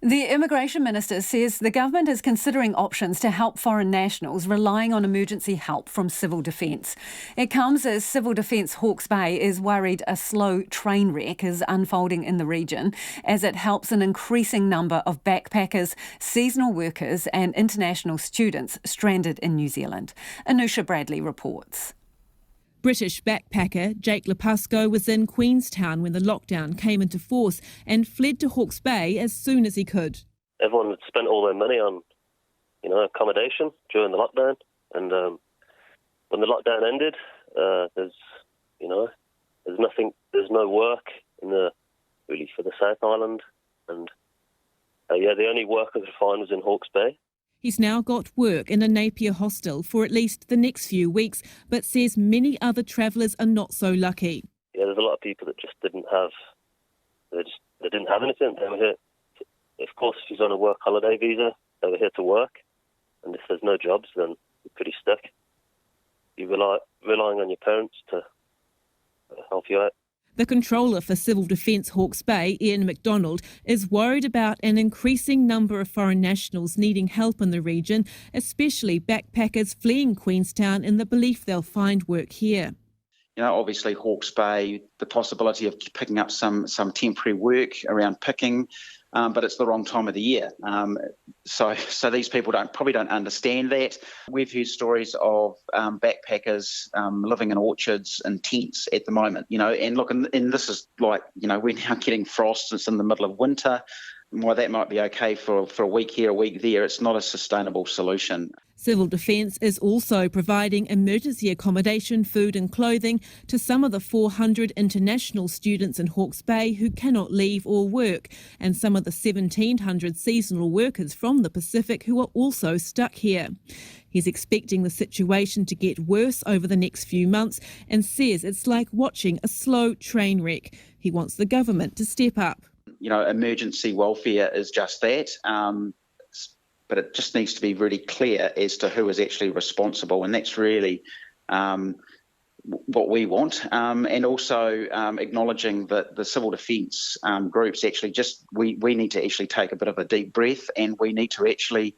The Immigration Minister says the government is considering options to help foreign nationals relying on emergency help from Civil Defence. It comes as Civil Defence Hawke's Bay is worried a slow train wreck is unfolding in the region as it helps an increasing number of backpackers, seasonal workers and international students stranded in New Zealand. Anusha Bradley reports. British backpacker Jake Lapusco was in Queenstown when the lockdown came into force and fled to Hawke's Bay as soon as he could. Everyone had spent all their money on, accommodation during the lockdown, and when the lockdown ended, there's no work really for the South Island, and the only work I could find was in Hawke's Bay. He's now got work in a Napier hostel for at least the next few weeks, but says many other travellers are not so lucky. Yeah, there's a lot of people that just didn't have anything. They were here, of course, if he's on a work holiday visa, they were here to work, and if there's no jobs, then you're pretty stuck. You're relying on your parents to help you out. The controller for Civil Defence Hawke's Bay, Ian McDonald, is worried about an increasing number of foreign nationals needing help in the region, especially backpackers fleeing Queenstown in the belief they'll find work here. Obviously Hawke's Bay, the possibility of picking up some temporary work around picking, but it's the wrong time of the year. So these people probably don't understand that. We've heard stories of backpackers living in orchards and tents at the moment, and look, and this is like, we're now getting frost, it's in the middle of winter. While that might be okay for a week here, a week there, it's not a sustainable solution. Civil Defence is also providing emergency accommodation, food and clothing to some of the 400 international students in Hawke's Bay who cannot leave or work, and some of the 1,700 seasonal workers from the Pacific who are also stuck here. He's expecting the situation to get worse over the next few months and says it's like watching a slow train wreck. He wants the government to step up. Emergency welfare is just that, but it just needs to be really clear as to who is actually responsible, and that's really what we want. And also acknowledging that the civil defence groups actually we need to actually take a bit of a deep breath, and we need to actually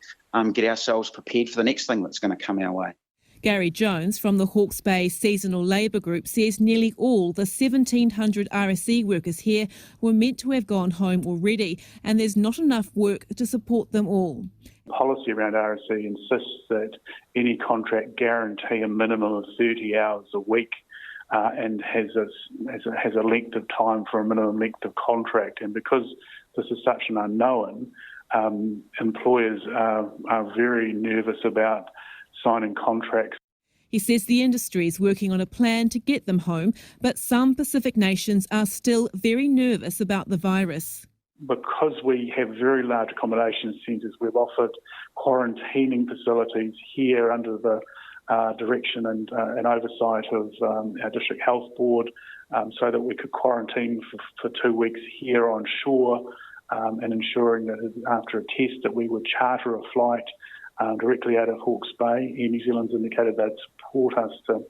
get ourselves prepared for the next thing that's going to come our way. Gary Jones from the Hawke's Bay Seasonal Labour Group says nearly all the 1,700 RSE workers here were meant to have gone home already, and there's not enough work to support them all. Policy around RSE insists that any contract guarantee a minimum of 30 hours a week and has a length of time for a minimum length of contract. And because this is such an unknown, employers are very nervous about signing contracts. He says the industry is working on a plan to get them home, but some Pacific nations are still very nervous about the virus. Because we have very large accommodation centres, we've offered quarantining facilities here under the direction and oversight of our District Health Board, so that we could quarantine for 2 weeks here on shore, and ensuring that after a test that we would charter a flight directly out of Hawke's Bay. Air New Zealand's indicated they'd support us to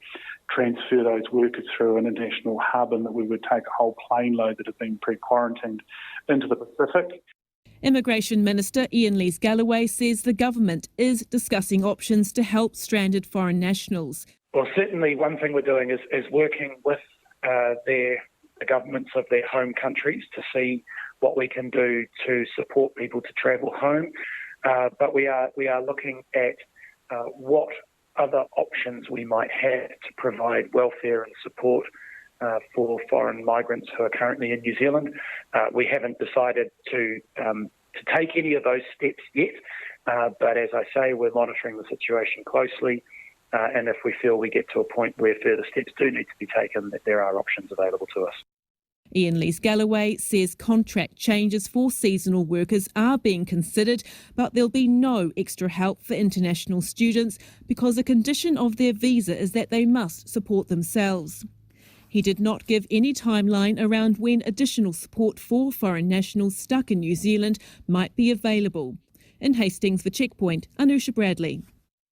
transfer those workers through an international hub, and that we would take a whole plane load that have been pre-quarantined into the Pacific. Immigration Minister Ian Lees-Galloway says the government is discussing options to help stranded foreign nationals. Well, certainly one thing we're doing is working with the governments of their home countries to see what we can do to support people to travel home. But we are looking at what other options we might have to provide welfare and support for foreign migrants who are currently in New Zealand. We haven't decided to take any of those steps yet, but as I say, we're monitoring the situation closely, and if we feel we get to a point where further steps do need to be taken, that there are options available to us. Ian Lees-Galloway says contract changes for seasonal workers are being considered, but there'll be no extra help for international students because a condition of their visa is that they must support themselves. He did not give any timeline around when additional support for foreign nationals stuck in New Zealand might be available. In Hastings for Checkpoint, Anusha Bradley.